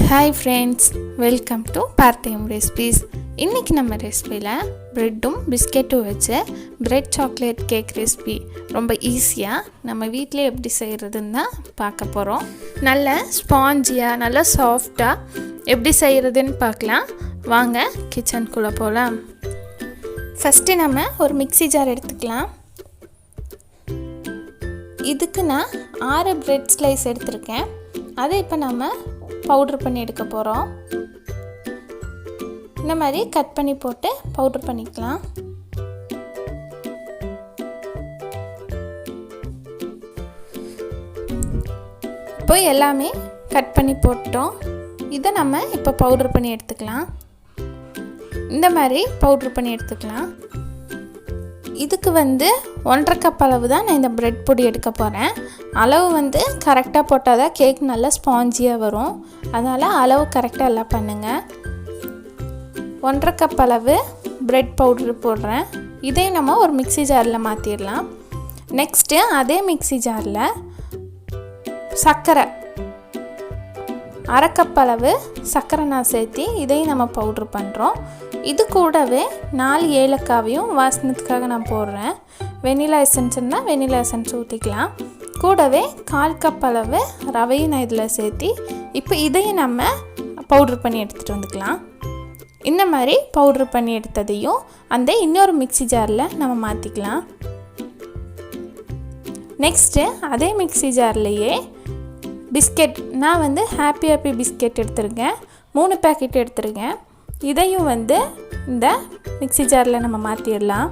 Hi friends, welcome to part-time recipes. இன்னைக்கு நம்ம ரெசிபில பிரெட்டும் பிஸ்கெட்டும் வச்சு பிரெட் சாக்லேட் கேக் ரெசிபி ரொம்ப ஈஸியா நம்ம வீட்லயே எப்படி செய்யறதுன்னு தான் பார்க்க போறோம். நல்ல ஸ்பாஞ்சியா, நல்ல சாஃப்ட்டா எப்படி செய்யறதுன்னு பார்க்கலாம். வாங்க கிச்சனுக்குள்ள போலாம். ஃபர்ஸ்ட் நம்ம ஒரு மிக்ஸி ஜார் எடுத்துக்கலாம். இதுக்கு நான் 6 பிரெட் ஸ்லைஸ் எடுத்துர்க்கேன். அதை இப்போ நம்ம பவுடர் பண்ணி எடுக்க போகிறோம். இந்த மாதிரி கட் பண்ணி போட்டு பவுடர் பண்ணிக்கலாம். இப்போ எல்லாமே கட் பண்ணி போட்டோம். இதை நம்ம இப்போ பவுடர் பண்ணி எடுத்துக்கலாம். இந்த மாதிரி பவுடர் பண்ணி எடுத்துக்கலாம். இதுக்கு 1.5 கப் அளவு தான் நான் இந்த பிரெட் பொடி எடுக்க போகிறேன். அளவு கரெக்டாக போட்டால் தான் கேக் நல்லா ஸ்பாஞ்சியாக வரும். அதனால் அளவு கரெக்டாக எல்லாம் பண்ணுங்கள். 1.5 கப் அளவு பிரெட் பவுடர் போடுறேன். இதையும் நம்ம ஒரு மிக்ஸி ஜாரில் மாற்றிடலாம். நெக்ஸ்ட்டு அதே மிக்ஸி ஜாரில் சர்க்கரை 1/2 கப் அளவு சர்க்கரை நான் சேர்த்து இதையும் நம்ம பவுட்ரு பண்ணுறோம். இது கூடவே 4 ஏலக்காவையும் வாசனத்துக்காக நான் போடுறேன். வெனிலா எசன்ஸ்னால் வெனிலா எசன்ஸ் ஊற்றிக்கலாம். கூடவே 1/4 கப் அளவு ரவையும் நான் இதில் சேர்த்து இப்போ இதையும் நம்ம பவுட்ரு பண்ணி எடுத்துகிட்டு வந்துக்கலாம். இந்த மாதிரி பவுட்ரு பண்ணி எடுத்ததையும் அந்த இன்னொரு மிக்ஸி ஜாரில் நம்ம மாற்றிக்கலாம். நெக்ஸ்ட்டு அதே மிக்ஸி ஜார்லேயே பிஸ்கெட் நான் ஹாப்பி பிஸ்கெட் எடுத்துருக்கேன். 3 பேக்கெட் எடுத்துருக்கேன். இதையும் இந்த மிக்ஸி ஜாரில் நம்ம மாற்றிடலாம்.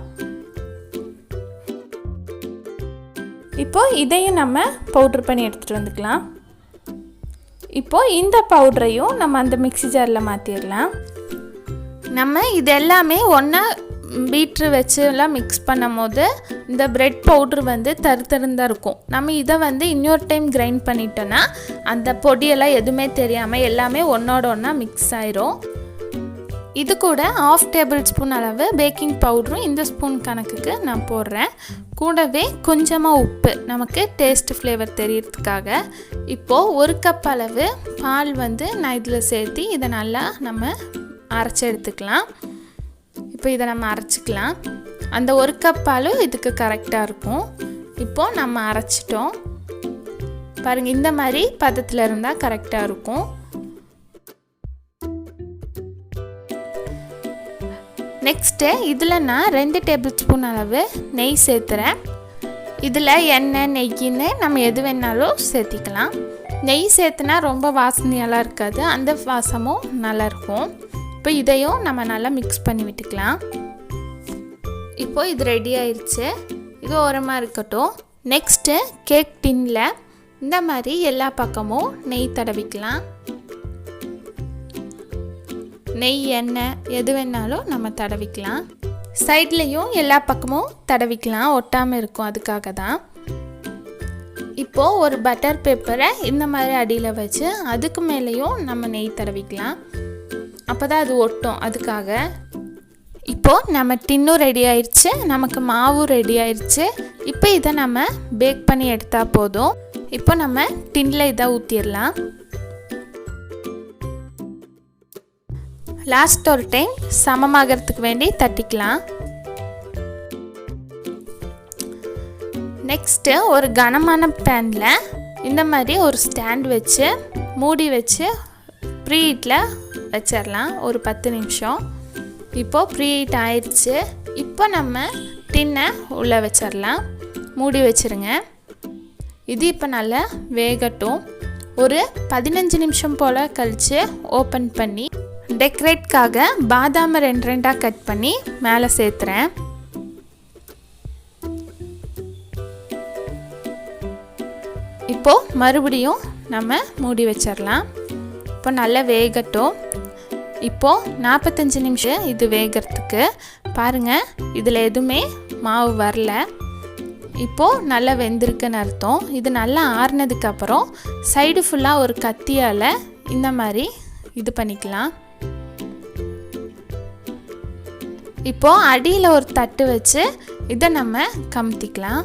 இப்போது இதையும் நம்ம பவுட்ரு பண்ணி எடுத்துகிட்டு வந்துக்கலாம். இப்போது இந்த பவுட்ரையும் நம்ம அந்த மிக்ஸி ஜாரில் மாற்றிடலாம். நம்ம இது எல்லாமே ஒன்றா பீட்ரு வச்சு எல்லாம் மிக்ஸ் பண்ணும் போது இந்த பிரெட் பவுட்ரு தருத்தருந்தான் இருக்கும். நம்ம இதை இன்னொரு டைம் கிரைண்ட் பண்ணிட்டோன்னா அந்த பொடியெல்லாம் எதுவுமே தெரியாமல் எல்லாமே ஒன்றோட ஒன்றா மிக்ஸ் ஆயிரும். இது கூட 1/2 டேபிள் ஸ்பூன் அளவு பேக்கிங் பவுடரும் இந்த ஸ்பூன் கணக்குக்கு நான் போடுறேன். கூடவே கொஞ்சமாக உப்பு நமக்கு டேஸ்ட் ஃப்ளேவர் தெரியறதுக்காக. இப்போது 1 கப் அளவு பால் நான் இதில் சேர்த்து இதை நல்லா நம்ம அரைச்சி எடுத்துக்கலாம். இப்போ இதை நம்ம அரைச்சிக்கலாம். அந்த 1 கப் பாலும் இதுக்கு கரெக்டாக இருக்கும். இப்போது நம்ம அரைச்சிட்டோம் பாருங்கள். இந்த மாதிரி பதத்தில் இருந்தால் கரெக்டாக இருக்கும். நெக்ஸ்ட்டு இதில் நான் 2 டேபிள் ஸ்பூன் அளவு நெய் சேர்த்துறேன். இதில் எண்ணெய் நெய்யின்னு நம்ம எது வேணாலும் சேர்த்திக்கலாம். நெய் சேர்த்துனா ரொம்ப வாசனையெல்லாம் இருக்காது, அந்த வாசமும் நல்லாயிருக்கும். இப்போ இதையும் நம்ம நல்லா மிக்ஸ் பண்ணி விட்டுக்கலாம். இப்போது இது ரெடி ஆயிடுச்சு. இது ஓரமாக இருக்கட்டும். நெக்ஸ்ட்டு கேக் டின்னில் இந்த மாதிரி எல்லா பக்கமும் நெய் தடவிக்கலாம். நெய் எண்ணெய் எது வேணாலும் நம்ம தடவிக்கலாம். சைட்லேயும் எல்லா பக்கமும் தடவிக்கலாம், ஒட்டாமல் இருக்கும், அதுக்காக தான். இப்போது ஒரு பட்டர் பேப்பரை இந்த மாதிரி அடியில் வச்சு அதுக்கு மேலேயும் நம்ம நெய் தடவிக்கலாம். அப்போ தான் அது ஒட்டும், அதுக்காக. இப்போது நம்ம டின்னும் ரெடி ஆயிடுச்சு, நமக்கு மாவும் ரெடி ஆயிடுச்சு. இப்போ இதை நம்ம பேக் பண்ணி எடுத்தால் போதும். இப்போ நம்ம டின்னில் இதை ஊற்றிடலாம். லாஸ்ட் ஒரு டைம் சமமாகறதுக்கு வேண்டி தட்டிக்கலாம். நெக்ஸ்ட்டு ஒரு கனமான பேனில் இந்த மாதிரி ஒரு ஸ்டாண்ட் வச்சு மூடி வச்சு ப்ரீஹீட்டில் வச்சிடலாம் ஒரு 10 நிமிஷம். இப்போது ப்ரீஹீட் ஆயிடுச்சு. இப்போ நம்ம டின்னை உள்ளே வச்சிடலாம். மூடி வச்சுருங்க. இது இப்போ நல்லா வேகட்டும். ஒரு 15 நிமிஷம் போல் கழித்து ஓப்பன் பண்ணி டெக்கரேட்காக பாதாமை 2 கட் பண்ணி மேலே சேர்த்துறேன். இப்போது மறுபடியும் நம்ம மூடி வச்சிடலாம். இப்போ நல்லா வேகட்டும். இப்போது 45 நிமிஷம் இது வேகிறதுக்கு. பாருங்கள், இதில் எதுவுமே மாவு வரல. இப்போது நல்லா வெந்திருக்குன்னு அர்த்தம். இது நல்லா ஆறுனதுக்கப்புறம் சைடு ஃபுல்லாக ஒரு கத்தியால் இந்த மாதிரி இது பண்ணிக்கலாம். இப்போது அடியில் ஒரு தட்டு வச்சு இதை நம்ம கமுத்திக்கலாம்.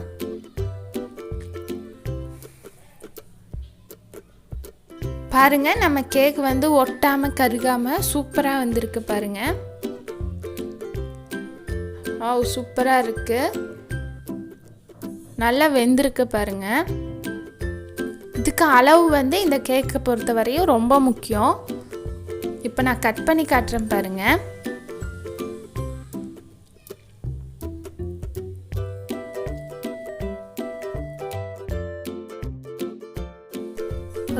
பாருங்கள் நம்ம கேக் வந்து ஒட்டாமல் கருகாமல் சூப்பராக வந்திருக்கு பாருங்கள். சூப்பராக இருக்குது, நல்லா வெந்திருக்கு பாருங்கள். இதுக்கு அளவு வந்து இந்த கேக்கை பொறுத்த வரையும் ரொம்ப முக்கியம். இப்போ நான் கட் பண்ணி காட்டுறேன் பாருங்கள்.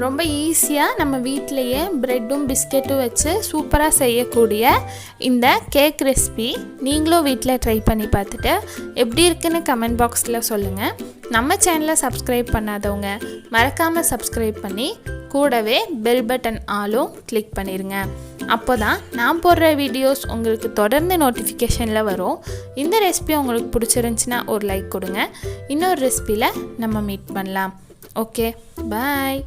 ரொம்ப ஈஸியாக நம்ம வீட்டிலையே ப்ரெட்டும் பிஸ்கெட்டும் வச்சு சூப்பராக செய்யக்கூடிய இந்த கேக் ரெசிபி நீங்களும் வீட்டில் ட்ரை பண்ணி பார்த்துட்டு எப்படி இருக்குன்னு கமெண்ட் பாக்ஸில் சொல்லுங்கள். நம்ம சேனலை சப்ஸ்கிரைப் பண்ணாதவங்க மறக்காமல் சப்ஸ்கிரைப் பண்ணி கூடவே பெல் பட்டன் ஆலும் கிளிக் பண்ணிடுங்க. அப்போ தான் நான் போடுற வீடியோஸ் உங்களுக்கு தொடர்ந்து நோட்டிஃபிகேஷனில் வரும். இந்த ரெசிபி உங்களுக்கு பிடிச்சிருந்துச்சின்னா ஒரு லைக் கொடுங்க. இன்னொரு ரெசிபியில் நம்ம மீட் பண்ணலாம். ஓகே, பாய்.